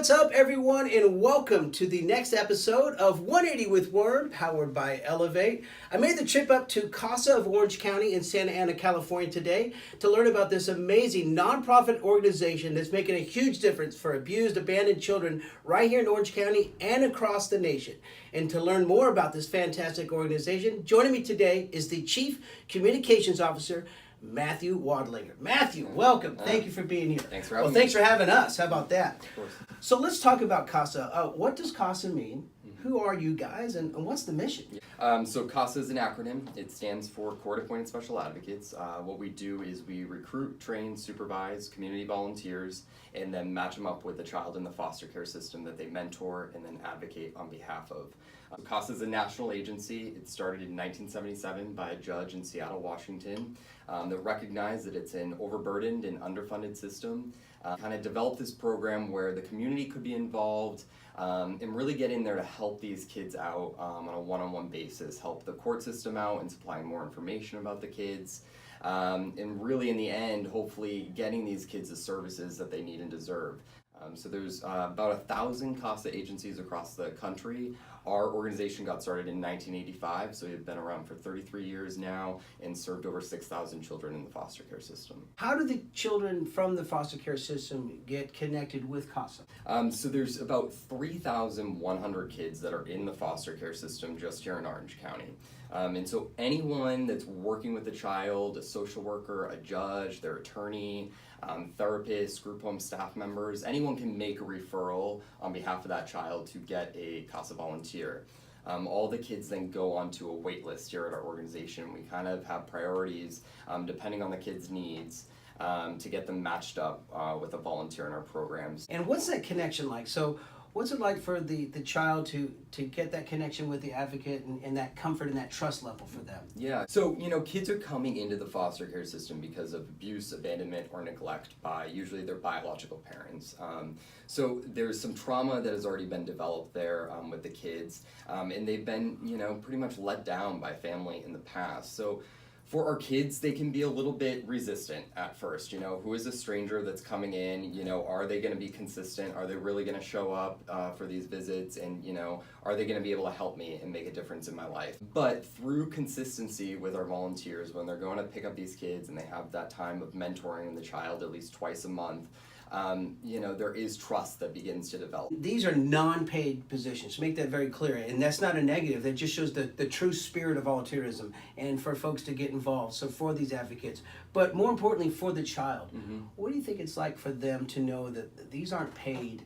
What's up, everyone, and welcome to the next episode of 180 with Worm, powered by Elevate. I made the trip up to Casa of Orange County in Santa Ana, California today to learn about this amazing nonprofit organization that's making a huge difference for abused, abandoned children right here in Orange County and across the nation. And to learn more about this fantastic organization, joining me today is the Chief Communications Officer, Matthew Wadlinger. Matthew, welcome. Thank you for being here. Thanks for having me. Thanks for having us. How about that? Of course. So let's talk about CASA. What does CASA mean? Who are you guys, and what's the mission? So CASA is an acronym. It stands for Court-Appointed Special Advocates. What we do is we recruit, train, supervise community volunteers, and then match them up with a child in the foster care system that they mentor and then advocate on behalf of. CASA is a national agency. It started in 1977 by a judge in Seattle, Washington, that recognized that it's an overburdened and underfunded system. Kind of developed this program where the community could be involved and really get in there to help these kids out on a one-on-one basis, help the court system out in supplying more information about the kids, and really in the end, hopefully getting these kids the services that they need and deserve. So there's about 1,000 CASA agencies across the country. Our organization got started in 1985, so we've been around for 33 years now and served over 6,000 children in the foster care system. How do the children from the foster care system get connected with CASA? So there's about 3,100 kids that are in the foster care system just here in Orange County. And so anyone that's working with a child, a social worker, a judge, their attorney, therapists, group home staff members, anyone can make a referral on behalf of that child to get a CASA volunteer. All the kids then go onto a wait list here at our organization. We kind of have priorities depending on the kids' needs to get them matched up with a volunteer in our programs. And what's that connection like? So what's it like for the child to get that connection with the advocate and that comfort and that trust level for them? Yeah, so kids are coming into the foster care system because of abuse, abandonment, or neglect by usually their biological parents. So there's some trauma that has already been developed there with the kids, and they've been pretty much let down by family in the past. So for our kids, they can be a little bit resistant at first. Who is a stranger that's coming in? Are they going to be consistent? Are they really going to show up for these visits? And, are they going to be able to help me and make a difference in my life? But through consistency with our volunteers, when they're going to pick up these kids and they have that time of mentoring the child at least twice a month, there is trust that begins to develop. These are non-paid positions. Make that very clear. And that's not a negative. That just shows the true spirit of volunteerism and for folks to get involved. So for these advocates, but more importantly for the child, what do you think it's like for them to know that these aren't paid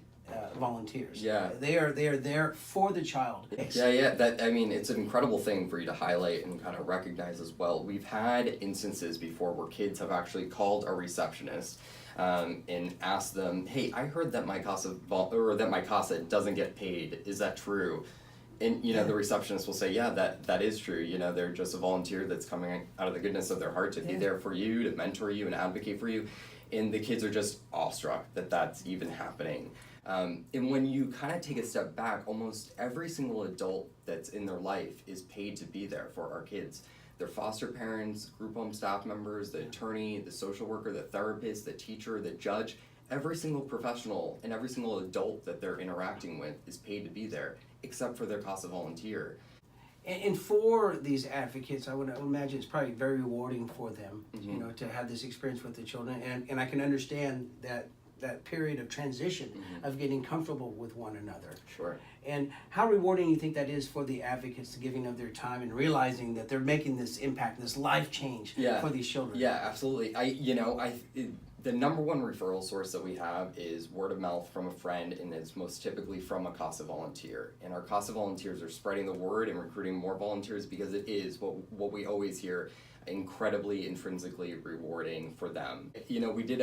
volunteers? Yeah. They are there for the child. Yeah. It's an incredible thing for you to highlight and kind of recognize as well. We've had instances before where kids have actually called a receptionist and asked them, "Hey, I heard that my CASA doesn't get paid. Is that true?" And the receptionist will say, "Yeah, that is true. They're just a volunteer that's coming out of the goodness of their heart to be there for you, to mentor you and advocate for you." And the kids are just awestruck that that's even happening. And when you kind of take a step back, almost every single adult that's in their life is paid to be there for our kids. Their foster parents, group home staff members, the attorney, the social worker, the therapist, the teacher, the judge, every single professional and every single adult that they're interacting with is paid to be there, except for their CASA volunteer. And for these advocates, I would imagine it's probably very rewarding for them, to have this experience with the children. And I can understand that period of transition of getting comfortable with one another. Sure. And how rewarding do you think that is for the advocates, the giving of their time and realizing that they're making this impact, this life change for these children? Yeah, absolutely. The number one referral source that we have is word of mouth from a friend, and it's most typically from a CASA volunteer. And our CASA volunteers are spreading the word and recruiting more volunteers because it is what we always hear, incredibly intrinsically rewarding for them. We did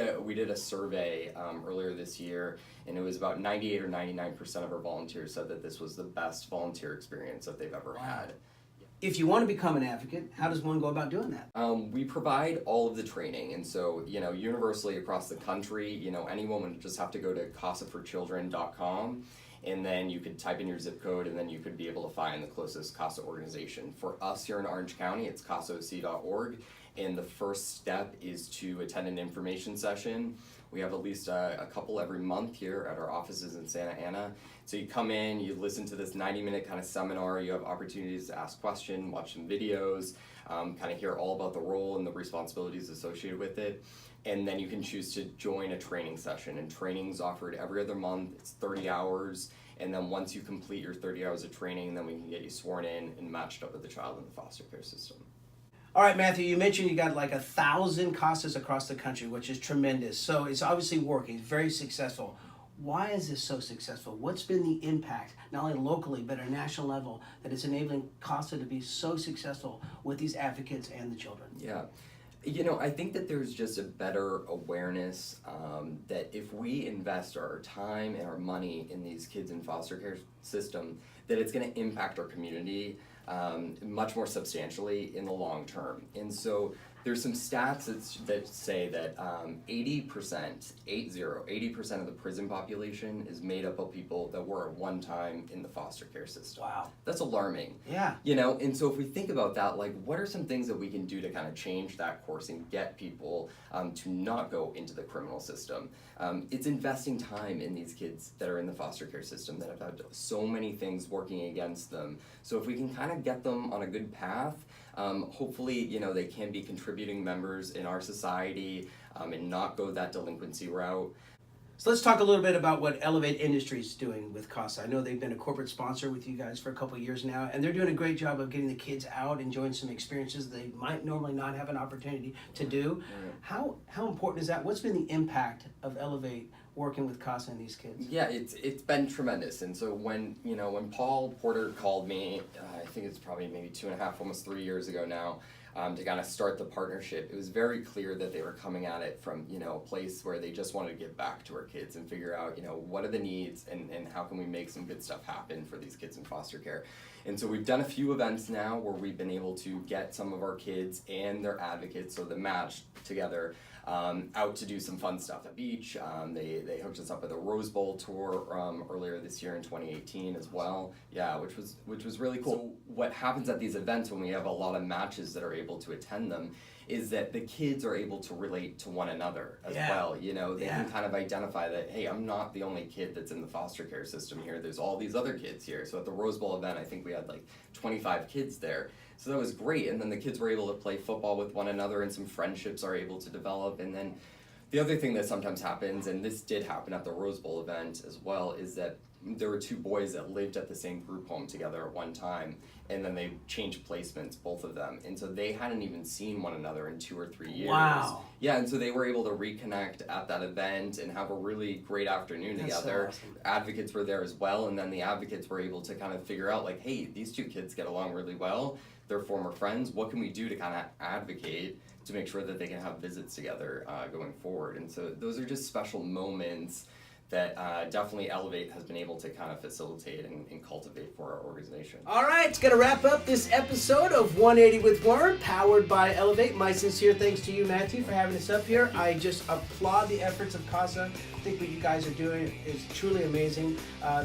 a survey earlier this year, and it was about 98 or 99% of our volunteers said that this was the best volunteer experience that they've ever had. If you want to become an advocate, how does one go about doing that? We provide all of the training, and so universally across the country, anyone would just have to go to casaforchildren.com, and then you could type in your zip code, and then you could be able to find the closest CASA organization. For us here in Orange County, it's casaoc.org, and the first step is to attend an information session We have at least a couple every month here at our offices in Santa Ana. So you come in, you listen to this 90-minute kind of seminar, you have opportunities to ask questions, watch some videos, kind of hear all about the role and the responsibilities associated with it. And then you can choose to join a training session, and training's offered every other month. It's 30 hours, and then once you complete your 30 hours of training, then we can get you sworn in and matched up with the child in the foster care system. All right, Matthew, you mentioned you got like 1,000 CASAs across the country, which is tremendous. So it's obviously working, it's very successful. Why is this so successful? What's been the impact, not only locally, but at a national level, that is enabling CASA to be so successful with these advocates and the children? Yeah. I think that there's just a better awareness that if we invest our time and our money in these kids in foster care system, that it's going to impact our community much more substantially in the long term. And so there's some stats that say that 80% of the prison population is made up of people that were at one time in the foster care system. Wow. That's alarming. Yeah. And so if we think about that, like, what are some things that we can do to kind of change that course and get people to not go into the criminal system? It's investing time in these kids that are in the foster care system that have had so many things working against them. So if we can kind of get them on a good path, hopefully, they can be contributing members in our society and not go that delinquency route. So let's talk a little bit about what Elevate Industries is doing with CASA. I know they've been a corporate sponsor with you guys for a couple of years now, and they're doing a great job of getting the kids out, enjoying some experiences they might normally not have an opportunity to do. Yeah. How important is that? What's been the impact of Elevate working with CASA and these kids? Yeah, it's been tremendous. And so when Paul Porter called me, I think it's probably maybe 2.5, almost 3 years ago now, to kind of start the partnership, it was very clear that they were coming at it from, a place where they just wanted to give back to our kids and figure out, what are the needs and how can we make some good stuff happen for these kids in foster care. And so we've done a few events now where we've been able to get some of our kids and their advocates, so the match together, out to do some fun stuff at the beach. They hooked us up with a Rose Bowl tour earlier this year in 2018 as well. Yeah, which was really cool. So what happens at these events when we have a lot of matches that are able to attend them is that the kids are able to relate to one another as well. They can kind of identify that, hey, I'm not the only kid that's in the foster care system here. There's all these other kids here. So at the Rose Bowl event, I think we had like 25 kids there. So that was great. And then the kids were able to play football with one another, and some friendships are able to develop. And then the other thing that sometimes happens, and this did happen at the Rose Bowl event as well, is that there were two boys that lived at the same group home together at one time, and then they changed placements, both of them. And so they hadn't even seen one another in 2 or 3 years. Wow. Yeah, and so they were able to reconnect at that event and have a really great afternoon together. So awesome. Advocates were there as well, and then the advocates were able to kind of figure out, like, hey, these two kids get along really well. They're former friends. What can we do to kind of advocate to make sure that they can have visits together going forward? And so those are just special moments that definitely Elevate has been able to kind of facilitate and cultivate for our organization. All right, it's going to wrap up this episode of 180 with Warren, powered by Elevate. My sincere thanks to you, Matthew, for having us up here. I just applaud the efforts of CASA. I think what you guys are doing is truly amazing.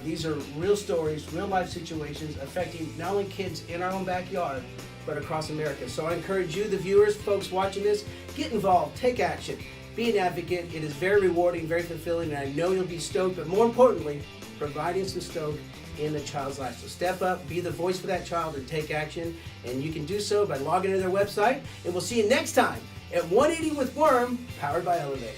These are real stories, real life situations affecting not only kids in our own backyard, but across America. So I encourage you, the viewers, folks watching this, get involved, take action. Be an advocate. It is very rewarding, very fulfilling, and I know you'll be stoked, but more importantly, providing some stoke in the child's life. So step up, be the voice for that child, and take action. And you can do so by logging into their website. And we'll see you next time at 180 with Worm, powered by Elevate.